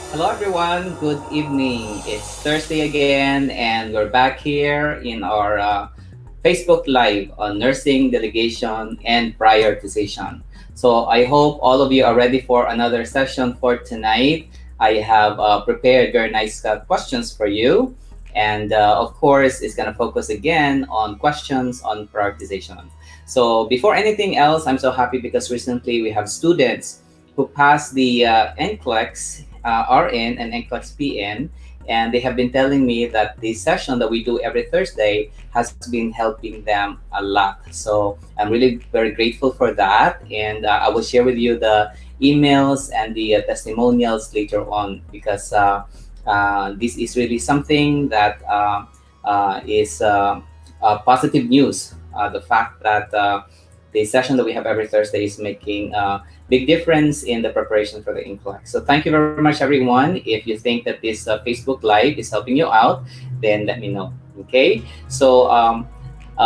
Hello, everyone. Good evening. It's Thursday again, and we're back here in our Facebook Live on nursing, delegation, and prioritization. So I hope all of you are ready for another session for tonight. I have prepared very nice questions for you. And of course, it's going to focus again on questions on prioritization. So before anything else, I'm so happy because recently we have students who passed the NCLEX-RN and NCLEX-PN, and they have been telling me that the session that we do every Thursday has been helping them a lot. So I'm really very grateful for that, and I will share with you the emails and the testimonials later on because this is really something that is positive news. The fact that the session that we have every Thursday is making big difference in the preparation for the NCLEX. So thank you very much, everyone. If you think that this Facebook Live is helping you out, then let me know. Okay. So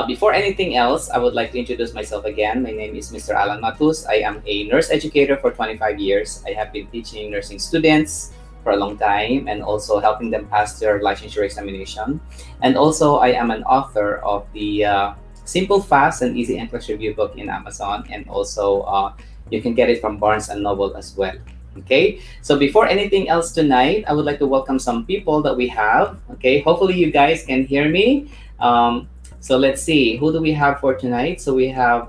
before anything else, I would like to introduce myself again. My name is Mr. Alan Matus. I am a nurse educator for 25 years. I have been teaching nursing students for a long time and also helping them pass their licensure examination. And also, I am an author of the Simple, Fast, and Easy NCLEX Review book in Amazon, and also you can get it from Barnes and Noble as well. Okay, so before anything else tonight, I would like to welcome some people that we have. Okay, hopefully you guys can hear me. So let's see, who do we have for tonight? So we have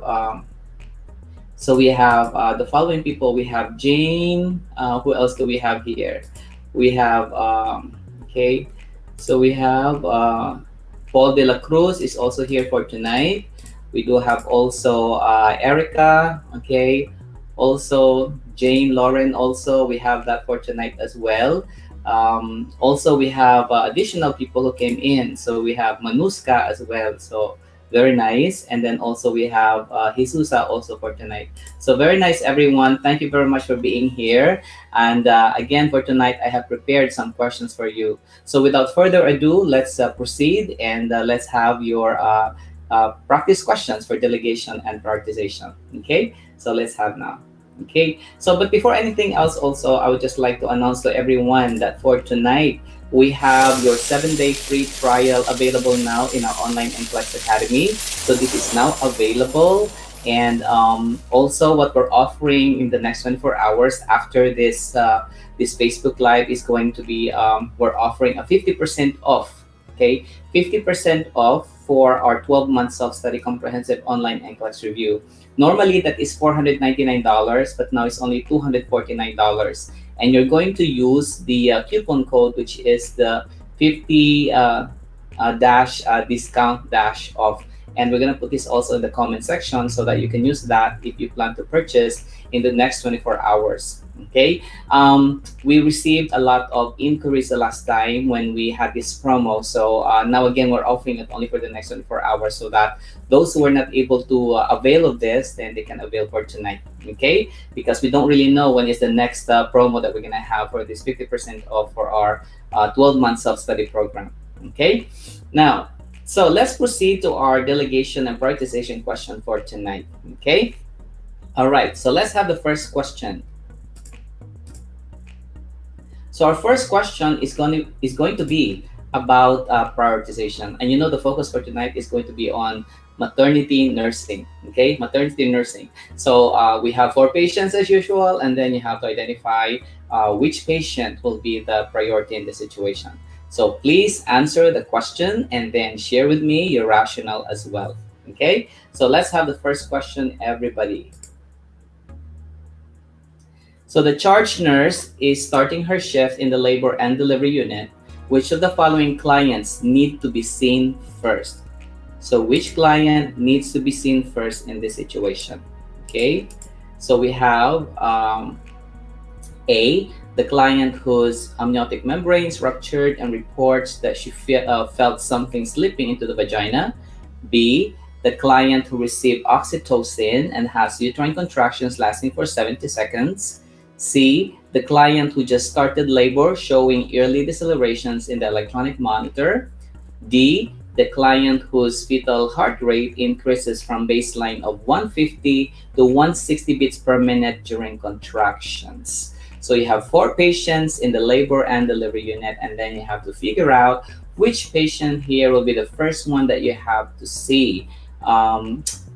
the following people. We have Jane. Who else do we have here? We have okay. So we have Paul de la Cruz is also here for tonight. We do have also Erica. Okay. Also Jane Lauren. Also we have that for tonight as well. Also we have additional people who came in. So we have Manuska as well. So very nice. And then also we have Jesusa also for tonight. So very nice, everyone. Thank you very much for being here. And again, for tonight, I have prepared some questions for you. So without further ado, let's proceed and let's have your practice questions for delegation and prioritization. Okay, so let's have now. Okay, so but before anything else, also, I would just like to announce to everyone that for tonight, we have your 7-day free trial available now in our online NCLEX Academy. So this is now available. And also what we're offering in the next 24 hours after this Facebook Live is going to be, we're offering a 50% off, okay? 50% off for our 12-month self-study comprehensive online NCLEX review. Normally that is $499, but now it's only $249. And you're going to use the coupon code, which is the 50 dash discount dash off. And we're going to put this also in the comment section so that you can use that if you plan to purchase in the next 24 hours. Okay. We received a lot of inquiries the last time when we had this promo. So now again, we're offering it only for the next 24 hours so that those who are not able to avail of this, then they can avail for tonight. Okay. Because we don't really know when is the next promo that we're going to have for this 50% off for our 12-month self-study program. Okay. Now, so let's proceed to our delegation and prioritization question for tonight. Okay. All right. So let's have the first question. So our first question is going to be about prioritization, and you know the focus for tonight is going to be on maternity nursing. Okay, maternity nursing. So we have 4 patients as usual, and then you have to identify which patient will be the priority in the situation. So please answer the question and then share with me your rationale as well. Okay, so let's have the first question, everybody. So the charge nurse is starting her shift in the labor and delivery unit. Which of the following clients need to be seen first? So which client needs to be seen first in this situation? Okay, so we have A, the client whose amniotic membranes ruptured and reports that she felt something slipping into the vagina. B, the client who received oxytocin and has uterine contractions lasting for 70 seconds. C, the client who just started labor showing early decelerations in the electronic monitor. D, the client whose fetal heart rate increases from baseline of 150 to 160 beats per minute during contractions. So you have 4 patients in the labor and delivery unit, and then you have to figure out which patient here will be the first one that you have to see.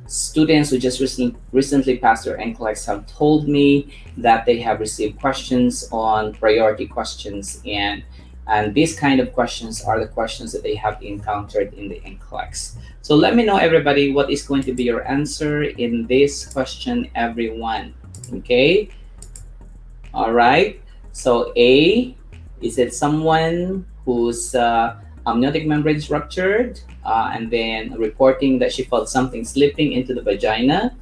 Students who just recently passed their NCLEX have told me that they have received questions on priority questions, and these kind of questions are the questions that they have encountered in the NCLEX. So let me know, everybody, what is going to be your answer in this question, everyone. Okay. All right. So A, is it someone whose amniotic membrane is ruptured and then reporting that she felt something slipping into the vagina?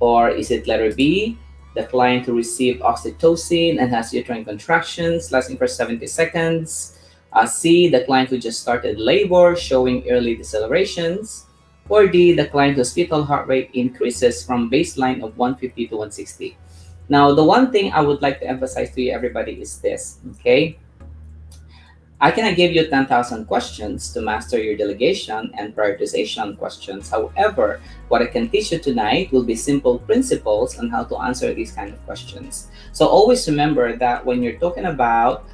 Or is it letter B, the client who received oxytocin and has uterine contractions lasting for 70 seconds? C, the client who just started labor showing early decelerations? Or D, the client whose fetal heart rate increases from baseline of 150 to 160? Now, the one thing I would like to emphasize to you, everybody, is this, okay? I cannot give you 10,000 questions to master your delegation and prioritization questions. However, what I can teach you tonight will be simple principles on how to answer these kind of questions. So always remember that when you're talking about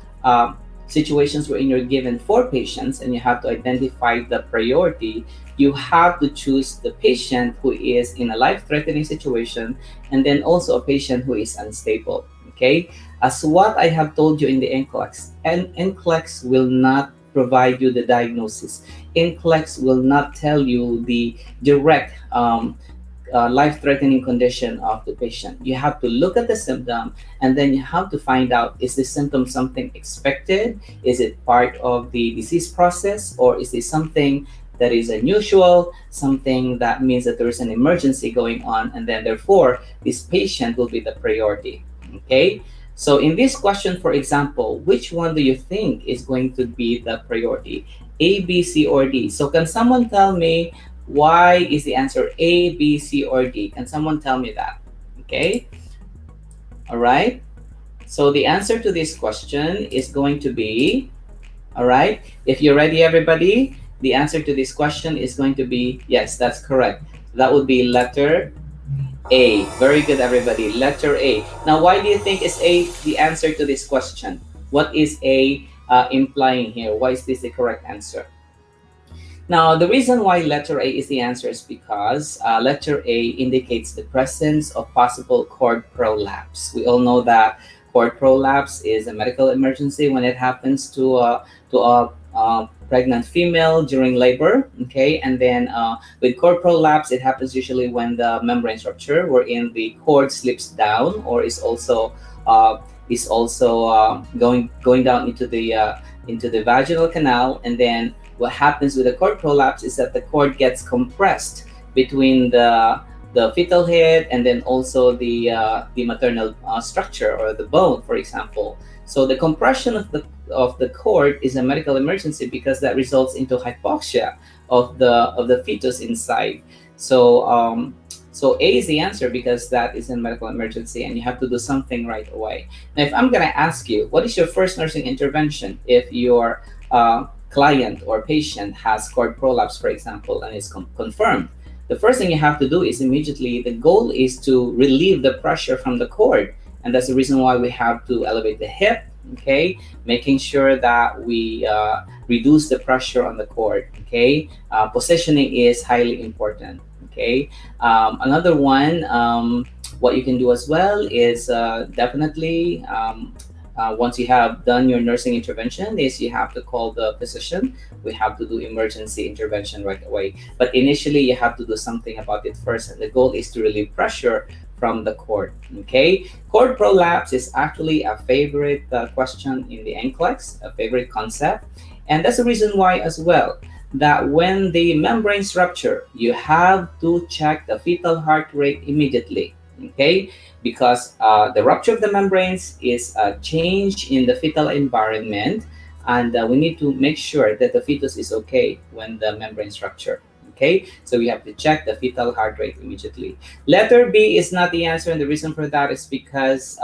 situations wherein you're given 4 patients and you have to identify the priority, you have to choose the patient who is in a life-threatening situation and then also a patient who is unstable, okay? As what I have told you in the NCLEX, and NCLEX will not provide you the diagnosis. NCLEX will not tell you the direct life-threatening condition of the patient. You have to look at the symptom and then you have to find out, is this symptom something expected? Is it part of the disease process? Or is this something that is unusual, something that means that there is an emergency going on, and then therefore this patient will be the priority, okay? So in this question, for example, which one do you think is going to be the priority? A, B, C, or D? So can someone tell me why is the answer A, B, C, or D? Can someone tell me that? Okay. All right. So the answer to this question is going to be, all right, if you're ready, everybody, the answer to this question is going to be, yes, that's correct. That would be letter A. Very good, everybody. Letter A. Now, why do you think is A the answer to this question? What is A implying here? Why is this the correct answer? Now, the reason why letter A is the answer is because letter A indicates the presence of possible cord prolapse. We all know that cord prolapse is a medical emergency when it happens to a pregnant female during labor, okay? And then with cord prolapse, it happens usually when the membrane rupture, wherein the cord slips down or is also going down into the vaginal canal. And then what happens with the cord prolapse is that the cord gets compressed between the fetal head and then also the maternal structure or the bone, for example. So the compression of the cord is a medical emergency because that results into hypoxia of the fetus inside. So so A is the answer because that is a medical emergency and you have to do something right away. Now, if I'm gonna ask you, what is your first nursing intervention if your client or patient has cord prolapse, for example, and is confirmed? The first thing you have to do is immediately, the goal is to relieve the pressure from the cord. And that's the reason why we have to elevate the hip, okay? Making sure that we reduce the pressure on the cord, okay? Positioning is highly important, okay? Another one, what you can do as well is definitely, once you have done your nursing intervention, is you have to call the physician. We have to do emergency intervention right away. But initially, you have to do something about it first. And the goal is to relieve pressure from the cord, okay? Cord prolapse is actually a favorite question in the NCLEX, a favorite concept. And that's the reason why as well, that when the membranes rupture, you have to check the fetal heart rate immediately, okay? Because the rupture of the membranes is a change in the fetal environment, and we need to make sure that the fetus is okay when the membranes rupture. Okay, so we have to check the fetal heart rate immediately. Letter B is not the answer, and the reason for that is because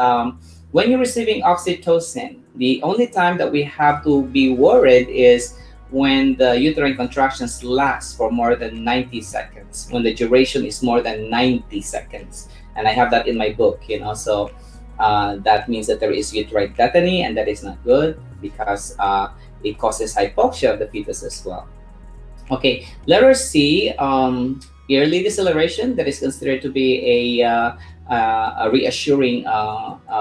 when you're receiving oxytocin, the only time that we have to be worried is when the uterine contractions last for more than 90 seconds, when the duration is more than 90 seconds. And I have that in my book, you know. So That means that there is uterine tetany, and that is not good because it causes hypoxia of the fetus as well. Okay, letter C, early deceleration, that is considered to be a reassuring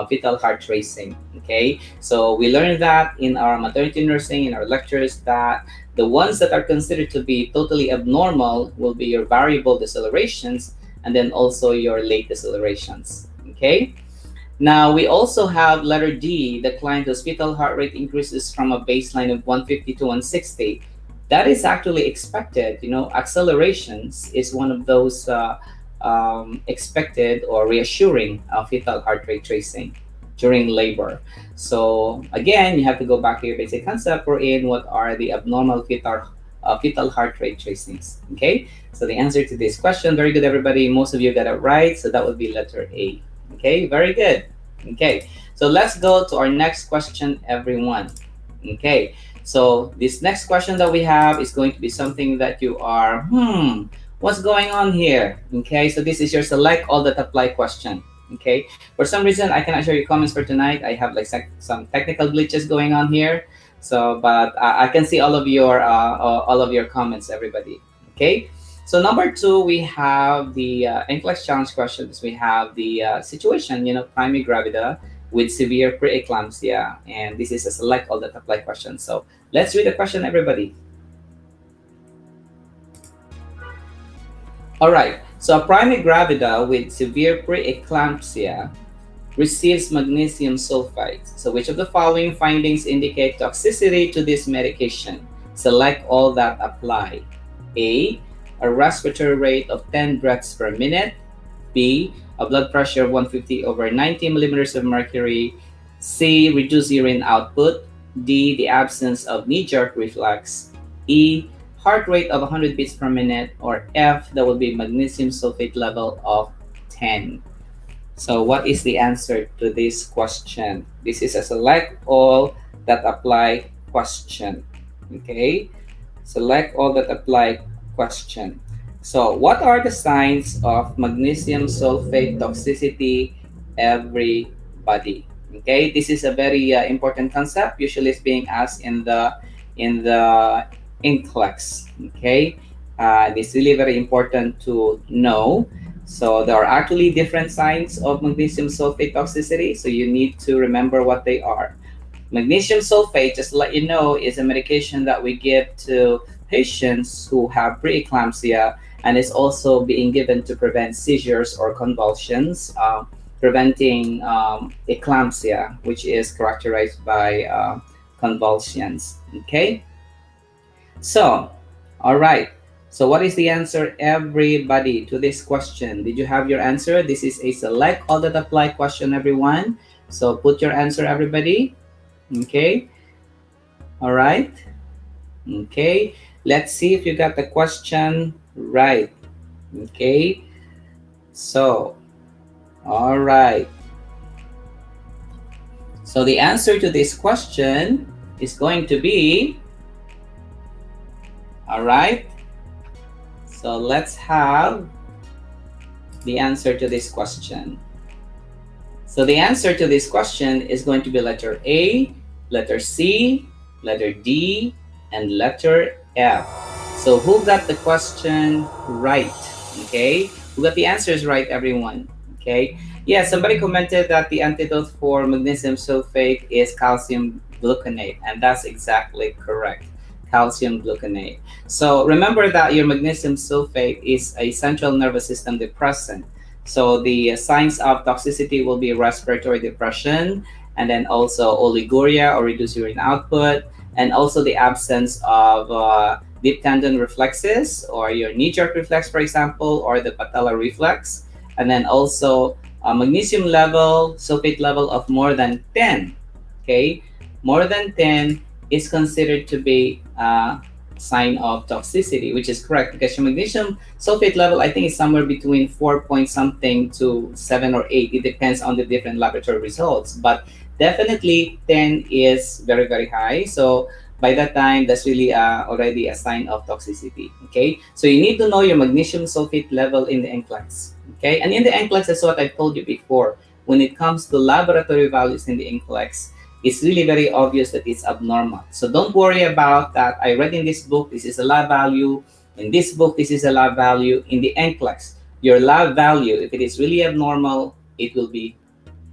fetal heart tracing. Okay, so we learned that in our maternity nursing, in our lectures, that the ones that are considered to be totally abnormal will be your variable decelerations and then also your late decelerations. Okay. Now, we also have letter D, the client whose fetal heart rate increases from a baseline of 150 to 160. That is actually expected. You know, accelerations is one of those expected or reassuring fetal heart rate tracing during labor. So again, you have to go back to your basic concept. We're in what are the abnormal fetal heart rate tracings. Okay, so the answer to this question, very good, everybody. Most of you got it right. So that would be letter A. Okay, very good. Okay, so let's go to our next question, everyone. Okay, so this next question that we have is going to be something that you are, what's going on here? Okay, so this is your select all that apply question. Okay, for some reason, I cannot share your comments for tonight. I have like some technical glitches going on here. So, but I can see all of your comments, everybody. Okay. So number two, we have the NCLEX challenge questions. We have the situation, you know, primary gravida with severe preeclampsia, and this is a select all that apply question. So let's read the question, everybody. All right. So a primary gravida with severe preeclampsia receives magnesium sulfite. So which of the following findings indicate toxicity to this medication? Select all that apply. A respiratory rate of 10 breaths per minute. B, a blood pressure of 150 over 90 millimeters of mercury. C, reduced urine output. D, the absence of knee-jerk reflex. E, heart rate of 100 beats per minute. Or F, that would be magnesium sulfate level of 10. So what is the answer to this question? This is a select all that apply question. Okay, select all that apply question. So what are the signs of magnesium sulfate toxicity, everybody? Okay, this is a very important concept. Usually it's being asked in the NCLEX. Okay, it's really very important to know. So there are actually different signs of magnesium sulfate toxicity. So you need to remember what they are. Magnesium sulfate, just to let you know, is a medication that we give to patients who have preeclampsia, and is also being given to prevent seizures or convulsions, preventing eclampsia, which is characterized by convulsions. Okay, so all right. So what is the answer, everybody, to this question? Did you have your answer? This is a select all that apply question, everyone. So put your answer, everybody. Okay. All right. Okay. Let's see if you got the question right. Okay. So, all right. So the answer to this question is going to be, all right. So let's have the answer to this question. So the answer to this question is going to be letter A, letter C, letter D, and letter F. So who got the question right? Okay, who got the answers right, everyone? Okay, yeah, somebody commented that the antidote for magnesium sulfate is calcium gluconate, and that's exactly correct. Calcium gluconate. So remember that your magnesium sulfate is a central nervous system depressant. So the signs of toxicity will be respiratory depression, and then also oliguria or reduced urine output, and also the absence of deep tendon reflexes or your knee-jerk reflex, for example, or the patellar reflex, and then also a magnesium level, sulfate level of more than 10. Okay, more than 10 is considered to be a sign of toxicity, which is correct because your magnesium sulfate level, I think, is somewhere between 4 point something to 7 or 8. It depends on the different laboratory results, but definitely 10 is very, very high. So by that time, that's really already a sign of toxicity. Okay, so you need to know your magnesium sulfate level in the NCLEX. Okay, and in the NCLEX, that's what I told you before. when it comes to laboratory values in the NCLEX, it's really very obvious that it's abnormal. So don't worry about that. I read in this book, this is a lab value. In this book, this is a lab value. In the NCLEX, your lab value, if it is really abnormal, it will be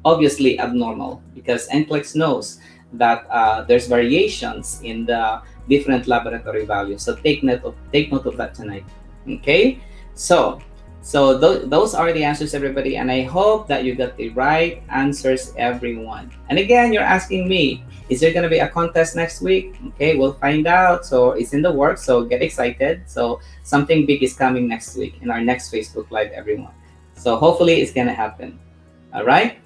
obviously abnormal, because NCLEX knows that there's variations in the different laboratory values. So take note of that tonight. Okay, so those are the answers, everybody, and I hope that you got the right answers, everyone. And again, you're asking me, is there going to be a contest next week? Okay, we'll find out. So it's in the works, so get excited. So something big is coming next week in our next Facebook Live, everyone. So hopefully it's going to happen. All right,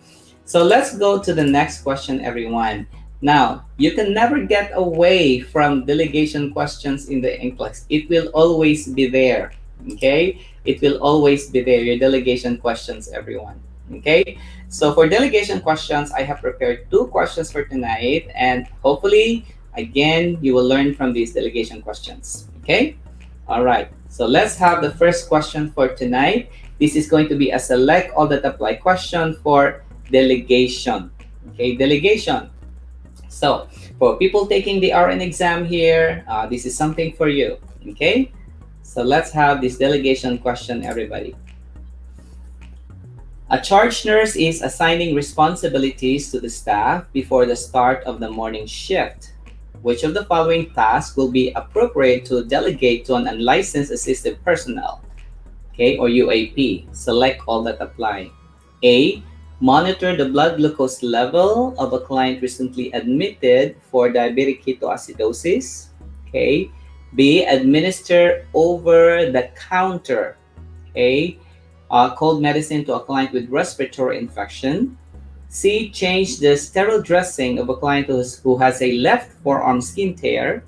so let's go to the next question, everyone. Now, you can never get away from delegation questions in the NCLEX. It will always be there, okay? It will always be there, your delegation questions, everyone, okay? So for delegation questions, I have prepared 2 questions for tonight, and hopefully, again, you will learn from these delegation questions, okay? All right, so let's have the first question for tonight. This is going to be a select all that apply question for delegation, okay? Delegation. So for people taking the RN exam here, this is something for you, okay? So let's have this delegation question, everybody. A charge nurse is assigning responsibilities to the staff before the start of the morning shift. Which of the following tasks will be appropriate to delegate to an unlicensed assistive personnel, okay, or UAP? Select all that apply. A, monitor the blood glucose level of a client recently admitted for diabetic ketoacidosis. Okay. B, administer over the counter, okay, cold medicine to a client with respiratory infection. C, change the sterile dressing of a client who has a left forearm skin tear.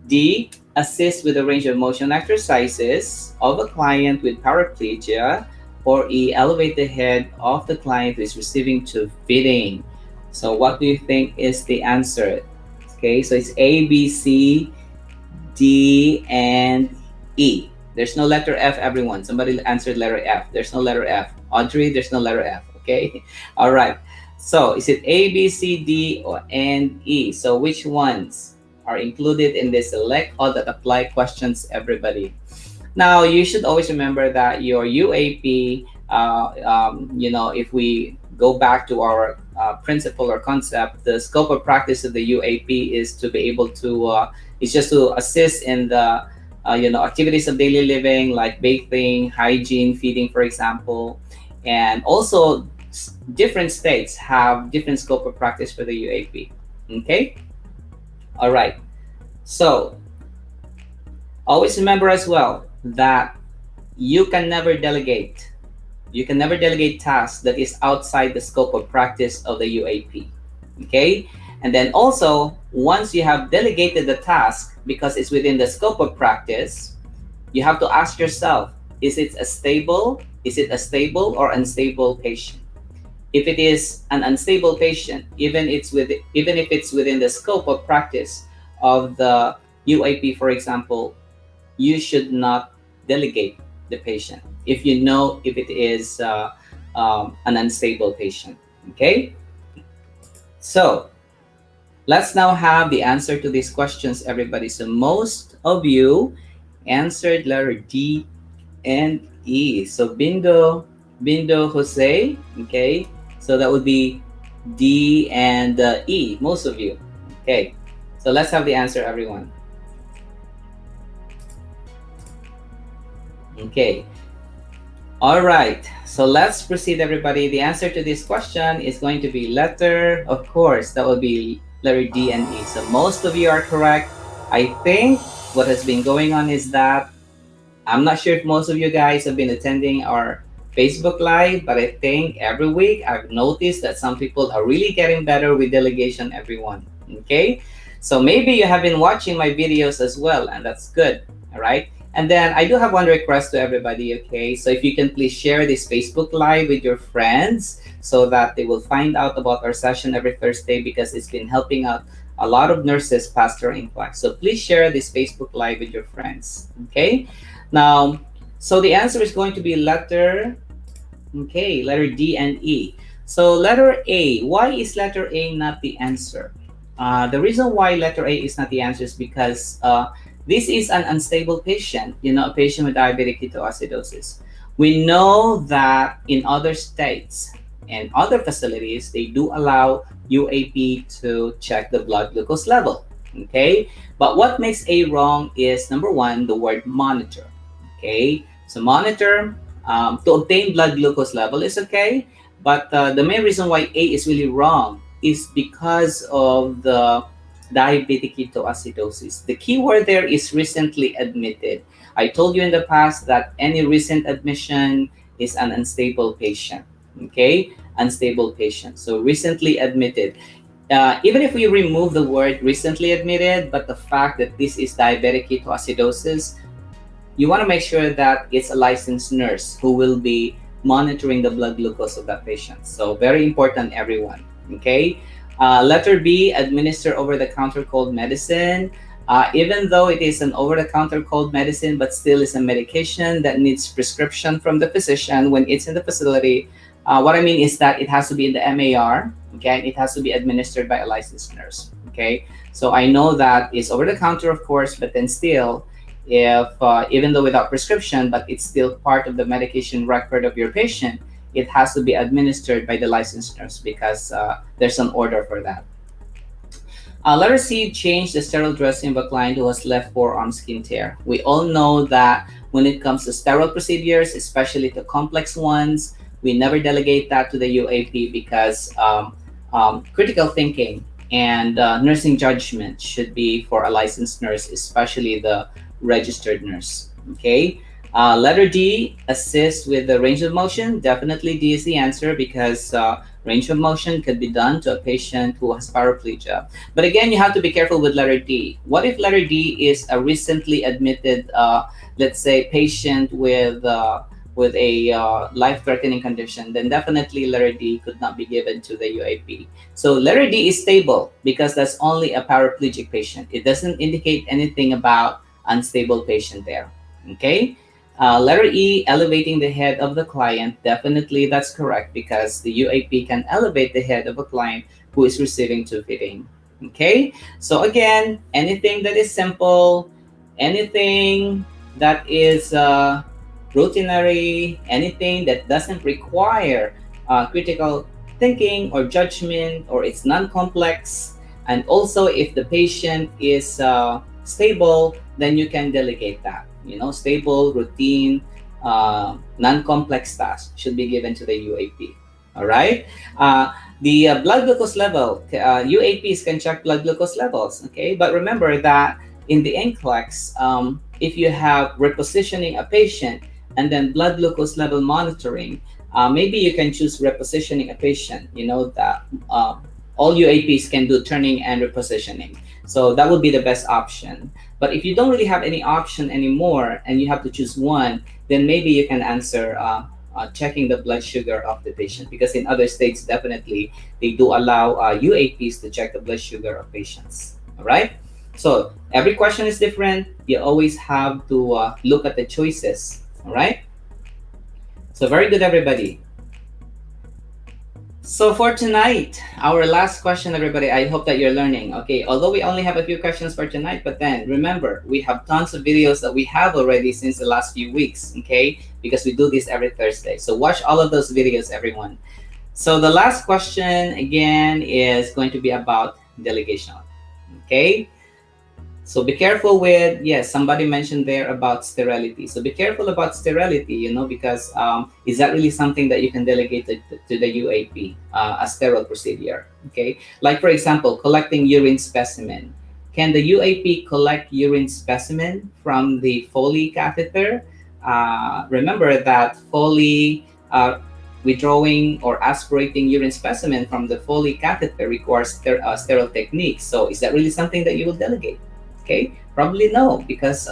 D, assist with a range of motion exercises of a client with paraplegia. Or E, elevate the head of the client who is receiving tube feeding. So what do you think is the answer? Okay, so it's A, B, C, D, and E. There's no letter F, everyone. Somebody answered letter F. There's no letter F. Audrey, there's no letter F, okay? All right. So is it A, B, C, D, and E? So which ones are included in this select all that apply questions, everybody? Now, you should always remember that your UAP, if we go back to our principle or concept, the scope of practice of the UAP is to be able to, it's just to assist in the, activities of daily living, like bathing, hygiene, feeding, for example. And also, different states have different scope of practice for the UAP, okay? All right, so always remember as well that you can never delegate. You can never delegate tasks that is outside the scope of practice of the UAP, okay? And then also, once you have delegated the task because it's within the scope of practice, you have to ask yourself, is it a stable or unstable patient? If it is an unstable patient, even if it's within the scope of practice of the UAP, for example, you should not delegate the patient if you know if it is an unstable patient, okay? So let's now have the answer to these questions, everybody. So most of you answered letter D and E. So Bindo Jose, okay? So that would be D and E, most of you, okay? So let's have the answer, everyone. Okay. All right. So let's proceed, everybody. The answer to this question is going to be letter, of course, that will be letter D and E. So most of you are correct. I think what has been going on is that I'm not sure if most of you guys have been attending our Facebook Live, but I think every week I've noticed that some people are really getting better with delegation, everyone. Okay. So maybe you have been watching my videos as well, and that's good. All right. And then I do have one request to everybody, okay? So if you can please share this Facebook Live with your friends so that they will find out about our session every Thursday, because it's been helping out a lot of nurses pass their NCLEX. So please share this Facebook Live with your friends, okay? Now, so the answer is going to be letter D and E. So letter A, why is letter A not the answer? The reason why letter A is not the answer is because this is an unstable patient, a patient with diabetic ketoacidosis. We know that in other states and other facilities, they do allow UAP to check the blood glucose level, okay? But what makes A wrong is, number one, the word monitor, okay? So monitor, to obtain blood glucose level is okay, but the main reason why A is really wrong is because of the diabetic ketoacidosis. The key word there is recently admitted. I told you in the past that any recent admission is an unstable patient. Okay, unstable patient. So recently admitted. Even if we remove the word recently admitted, but the fact that this is diabetic ketoacidosis, you want to make sure that it's a licensed nurse who will be monitoring the blood glucose of that patient. So very important, everyone. Okay. Letter B, administer over-the-counter cold medicine. Even though it is an over-the-counter cold medicine, but still is a medication that needs prescription from the physician when it's in the facility. What I mean is that it has to be in the MAR. Okay, it has to be administered by a licensed nurse. Okay, so I know that it's over-the-counter, of course, but then still, if even though without prescription, but it's still part of the medication record of your patient, it has to be administered by the licensed nurse because there's an order for that. Letter C, change the sterile dressing of a client who has left forearm skin tear. We all know that when it comes to sterile procedures, especially the complex ones, we never delegate that to the UAP because critical thinking and nursing judgment should be for a licensed nurse, especially the registered nurse. Okay. Letter D, assist with the range of motion. Definitely D is the answer because range of motion could be done to a patient who has paraplegia. But again, you have to be careful with letter D. What if letter D is a recently admitted, let's say, patient with a life-threatening condition? Then definitely letter D could not be given to the UAP. So letter D is stable because that's only a paraplegic patient. It doesn't indicate anything about unstable patient there. Okay. Letter E, elevating the head of the client. Definitely that's correct because the UAP can elevate the head of a client who is receiving tube feeding. Okay, so again, anything that is simple, anything that is routinary, anything that doesn't require critical thinking or judgment, or it's non-complex, and also if the patient is stable, then you can delegate that. Stable, routine, non-complex tasks should be given to the UAP. All right. The blood glucose level, UAPs can check blood glucose levels. Okay, but remember that in the NCLEX, if you have repositioning a patient and then blood glucose level monitoring, maybe you can choose repositioning a patient. That all UAPs can do turning and repositioning. So that would be the best option. But if you don't really have any option anymore and you have to choose one, then maybe you can answer checking the blood sugar of the patient, because in other states, definitely, they do allow UAPs to check the blood sugar of patients. All right? So every question is different. You always have to look at the choices. All right? So very good, everybody. So for tonight, our last question, everybody, I hope that you're learning. Okay, although we only have a few questions for tonight, but then remember, we have tons of videos that we have already since the last few weeks, okay? Because we do this every Thursday. So watch all of those videos, everyone. So the last question, again, is going to be about delegation, okay? So be careful with, yes, somebody mentioned there about sterility. So be careful about sterility, because is that really something that you can delegate to the UAP, a sterile procedure, okay? Like, for example, collecting urine specimen. Can the UAP collect urine specimen from the Foley catheter? Remember that Foley, withdrawing or aspirating urine specimen from the Foley catheter requires sterile techniques. So is that really something that you will delegate? Okay, probably no, because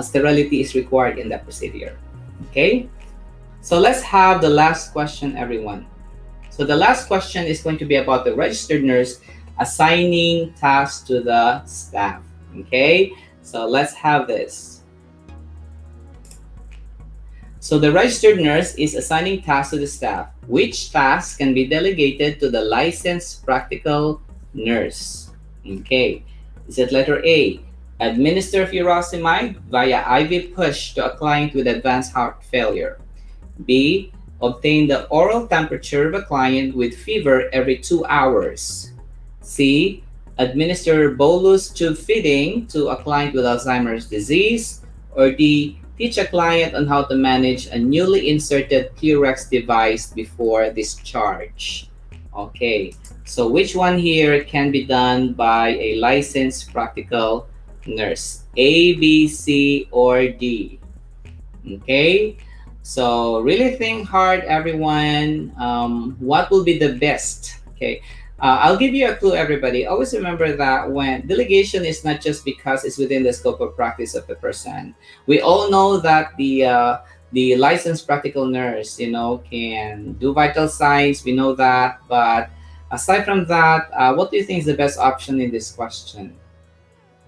sterility is required in that procedure. Okay, so let's have the last question, everyone. So the last question is going to be about the registered nurse assigning tasks to the staff. Okay, so let's have this. So the registered nurse is assigning tasks to the staff. Which tasks can be delegated to the licensed practical nurse? Okay. Is it letter A? Administer furosemide via IV push to a client with advanced heart failure. B. Obtain the oral temperature of a client with fever every 2 hours. C. Administer bolus tube feeding to a client with Alzheimer's disease. Or D. Teach a client on how to manage a newly inserted Purex device before discharge. Okay, so which one here can be done by a licensed practical nurse? A, B, C, or D? Okay, so really think hard, everyone. What will be the best? Okay, I'll give you a clue, everybody. Always remember that when delegation is not just because it's within the scope of practice of the person. We all know that the licensed practical nurse, can do vital signs. We know that, but aside from that, what do you think is the best option in this question?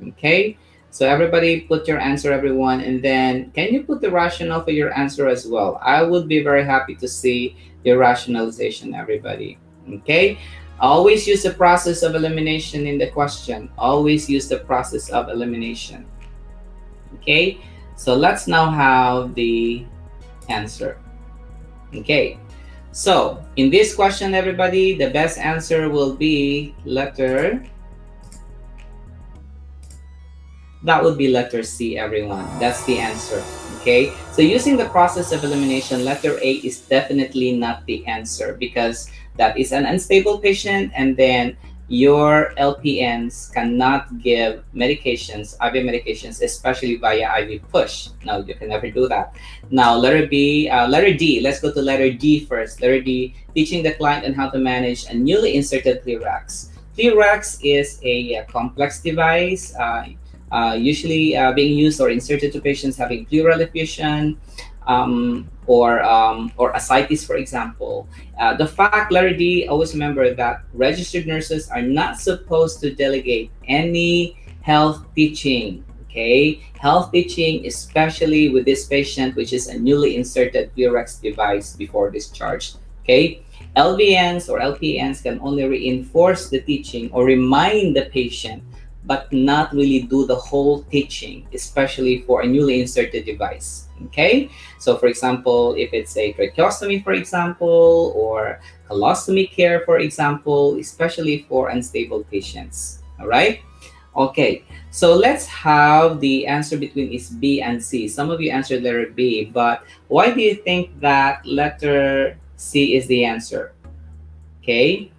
Okay, so everybody put your answer, everyone, and then can you put the rationale for your answer as well? I would be very happy to see your rationalization, everybody. Okay, always use the process of elimination in the question. Always use the process of elimination. Okay, so let's now have the answer. Okay, so in this question, everybody, the best answer will be letter. That would be letter C, everyone. That's the answer. Okay, so using the process of elimination, letter A is definitely not the answer because that is an unstable patient, and then your LPNs cannot give medications, IV medications, especially via IV push. No, you can never do that. Now, letter D. Let's go to letter D first. Letter D, teaching the client on how to manage a newly inserted Clearax. Clearax is a complex device. Usually being used or inserted to patients having pleural effusion or ascites, for example. The fact, letter D, always remember that registered nurses are not supposed to delegate any health teaching. Okay, health teaching, especially with this patient, which is a newly inserted Purex device before discharge. Okay, LVNs or LPNs can only reinforce the teaching or remind the patient but not really do the whole teaching, especially for a newly inserted device. Okay, so for example, if it's a tracheostomy, for example, or colostomy care, for example, especially for unstable patients. All right. Okay, so let's have the answer between is B and C. Some of you answered letter B, but why do you think that letter C is the answer? Okay.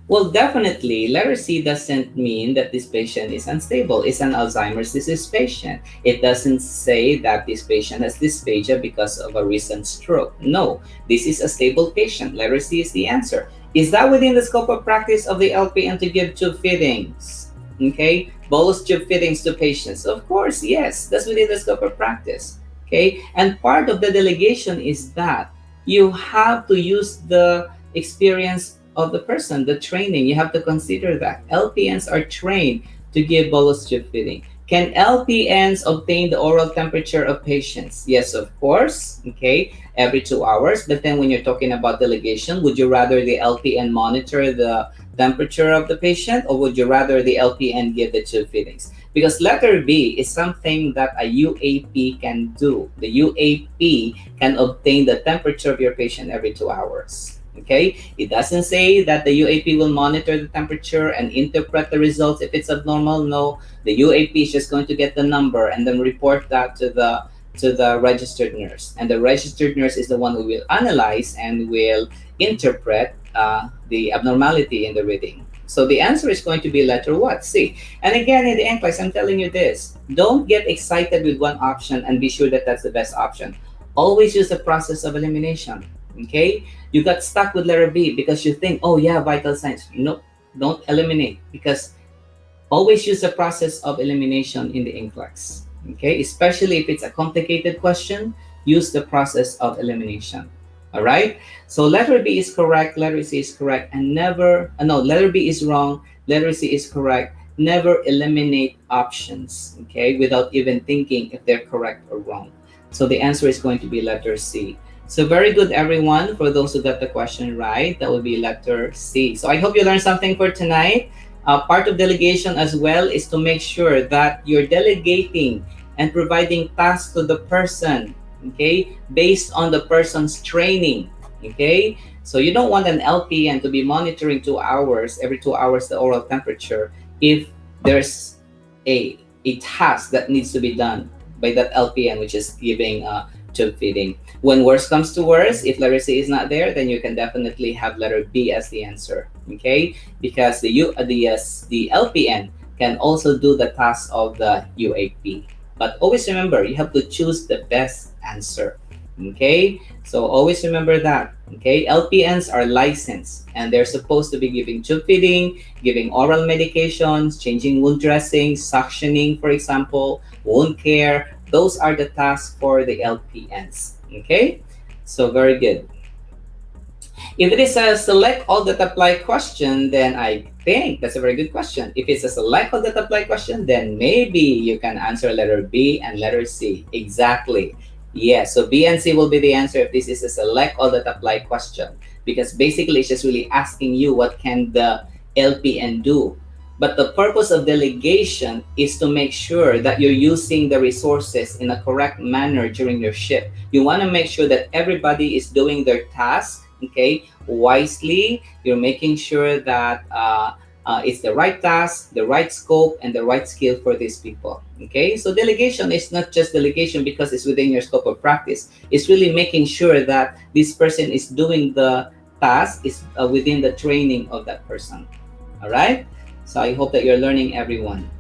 Well, definitely, letter C doesn't mean that this patient is unstable. It's an Alzheimer's disease patient. It doesn't say that this patient has dysphagia because of a recent stroke. No, this is a stable patient. Letter C is the answer. Is that within the scope of practice of the LPN to give tube feedings? Okay, bolus tube feedings to patients. Of course, yes, that's within the scope of practice. Okay, and part of the delegation is that you have to use the experience of the person, the training. You have to consider that LPNs are trained to give bolus tube feeding. Can LPNs obtain the oral temperature of patients? Yes, of course. Okay, every 2 hours. But then when you're talking about delegation, would you rather the LPN monitor the temperature of the patient, or would you rather the LPN give the tube feedings? Because letter B is something that a UAP can do. The UAP can obtain the temperature of your patient every 2 hours. Okay, it doesn't say that the UAP will monitor the temperature and interpret the results if it's abnormal. No, the UAP is just going to get the number and then report that to the registered nurse, and the registered nurse is the one who will analyze and will interpret the abnormality in the reading. So the answer is going to be letter what? C. And again, in the NCLEX, I'm telling you this: don't get excited with one option and be sure that that's the best option. Always use the process of elimination. Okay, you got stuck with letter B because you think, oh yeah, vital signs. No, don't eliminate, because always use the process of elimination in the NCLEX. Okay, especially if it's a complicated question, use the process of elimination. All right, so letter B is correct, letter C is correct, and never, no, letter B is wrong, letter C is correct. Never eliminate options, okay, without even thinking if they're correct or wrong. So the answer is going to be letter C. So very good, everyone. For those who got the question right, that would be letter C. So I hope you learned something for tonight. Part of delegation as well is to make sure that you're delegating and providing tasks to the person, okay, based on the person's training, okay? So you don't want an LPN to be monitoring 2 hours, every 2 hours, the oral temperature, if there's a task that needs to be done by that LPN, which is giving tube feeding. When worse comes to worse, if letter C is not there, then you can definitely have letter B as the answer, okay? Because the LPN can also do the task of the UAP. But always remember, you have to choose the best answer, okay? So always remember that, okay? LPNs are licensed and they're supposed to be giving tube feeding, giving oral medications, changing wound dressing, suctioning, for example, wound care. Those are the tasks for the LPNs, okay? So very good. If it is a select all that apply question, then I think that's a very good question. If it's a select all that apply question, then maybe you can answer letter B and letter C. Exactly. Yes, so B and C will be the answer if this is a select all that apply question. Because basically it's just really asking you what can the LPN do. But the purpose of delegation is to make sure that you're using the resources in a correct manner during your shift. You want to make sure that everybody is doing their task, okay, wisely. You're making sure that it's the right task, the right scope, and the right skill for these people, okay? So delegation is not just delegation because it's within your scope of practice. It's really making sure that this person is doing the task is within the training of that person, all right? So I hope that you're learning, everyone.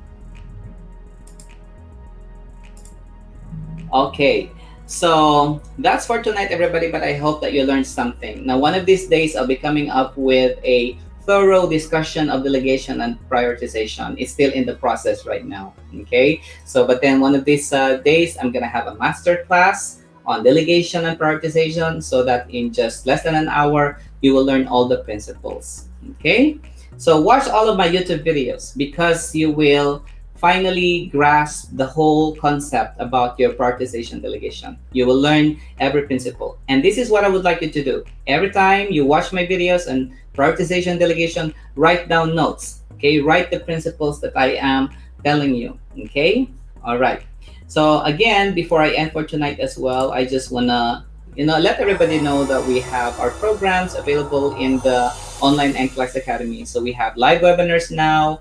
Okay, so that's for tonight, everybody, but I hope that you learned something. Now, one of these days, I'll be coming up with a thorough discussion of delegation and prioritization. It's still in the process right now, okay? So, but then one of these days, I'm gonna have a master class on delegation and prioritization so that in just less than an hour, you will learn all the principles, okay? So watch all of my YouTube videos because you will finally grasp the whole concept about your prioritization delegation. You will learn every principle. And this is what I would like you to do. Every time you watch my videos on prioritization delegation, write down notes, okay? Write the principles that I am telling you, okay? All right. So again, before I end for tonight as well, I just wanna let everybody know that we have our programs available in the online NCLEX Academy. So we have live webinars now.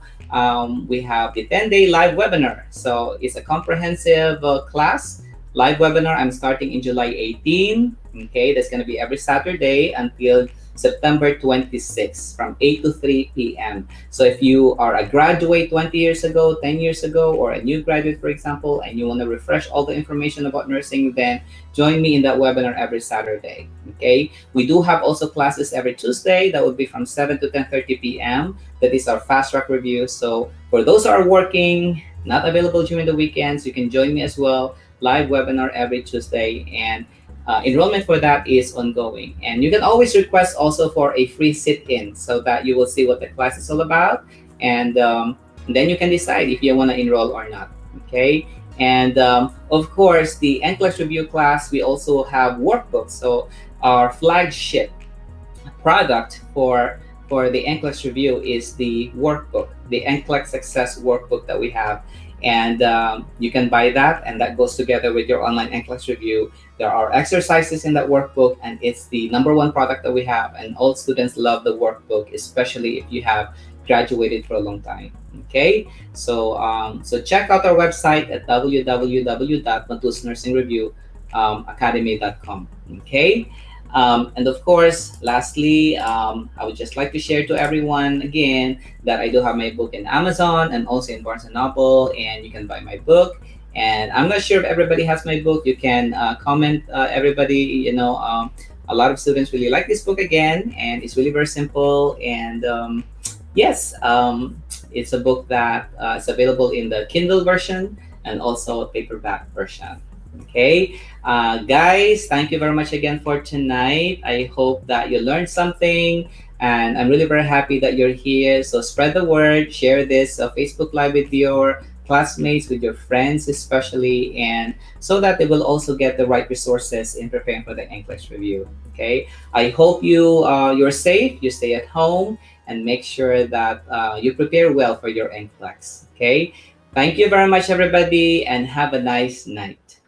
We have the 10-day live webinar. So it's a comprehensive class live webinar. I'm starting in July 18. Okay, that's going to be every Saturday until September 26 from 8 to 3 p.m. So if you are a graduate 20 years ago, 10 years ago, or a new graduate, for example, and you want to refresh all the information about nursing, then join me in that webinar every Saturday. Okay, we do have also classes every Tuesday. That would be from 7 to 10:30 p.m. That is our fast track review. So for those who are working, not available during the weekends, you can join me as well. Live webinar every Tuesday, and enrollment for that is ongoing. And you can always request also for a free sit-in so that you will see what the class is all about, and then you can decide if you want to enroll or not. Okay. And of course, the NCLEX review class, we also have workbooks. So our flagship product for the NCLEX review is the workbook, the NCLEX Success workbook that we have. And you can buy that, and that goes together with your online NCLEX review. There are exercises in that workbook, and it's the #1 product that we have. And all students love the workbook, especially if you have graduated for a long time. Okay, so so check out our website at www.matusnursingreview.academy.com. Okay. And of course, lastly, I would just like to share to everyone again that I do have my book in Amazon and also in Barnes & Noble, and you can buy my book. And I'm not sure if everybody has my book. You can comment, everybody, a lot of students really like this book again, and it's really very simple. And yes, it's a book that is available in the Kindle version and also a paperback version. Okay, guys, thank you very much again for tonight. I hope that you learned something, and I'm really very happy that you're here. So spread the word, share this Facebook Live with your classmates, with your friends especially, and so that they will also get the right resources in preparing for the NCLEX review. Okay, I hope you're safe, you stay at home, and make sure that you prepare well for your NCLEX. Okay, thank you very much, everybody, and have a nice night.